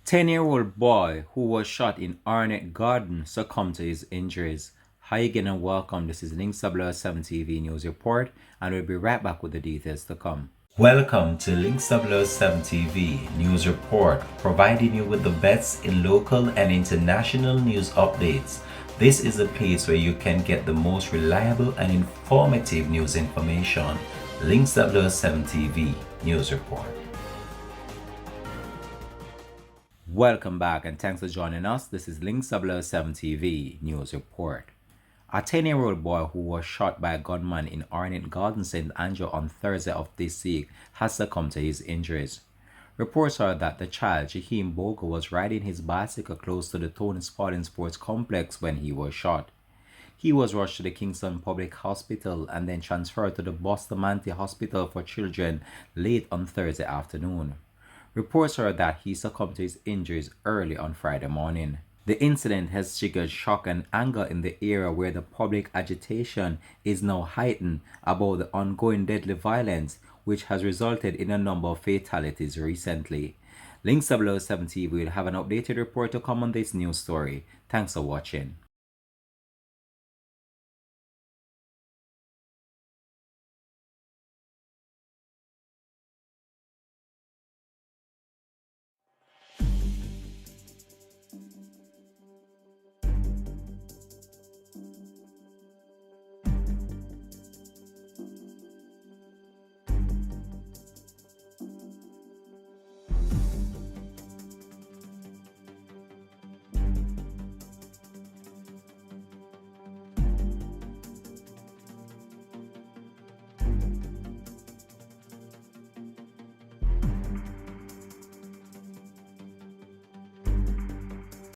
10-year-old boy who was shot in Arnett Garden succumbed to his injuries. Hi again and welcome. This is Sh0t TV News Report, and we'll be right back with the details to come. Welcome to Sh0t TV News Report, providing you with the best in local and international news updates. This is a place where you can get the most reliable and informative news information. Sh0t TV News Report. Welcome back and thanks for joining us. This is Sh0t TV News Report. A 10-year-old boy who was shot by a gunman in Arnett Garden, St. Andrew on Thursday of this week has succumbed to his injuries. Reports are that the child, Shaheem Bogle, was riding his bicycle close to the Tony Spalding Sports Complex when he was shot. He was rushed to the Kingston Public Hospital and then transferred to the Bustamante Hospital for Children late on Thursday afternoon. Reports are that he succumbed to his injuries early on Friday morning. The incident has triggered shock and anger in the area where the public agitation is now heightened about the ongoing deadly violence, which has resulted in a number of fatalities recently. Sh0t TV will have an updated report to come on this news story. Thanks for watching.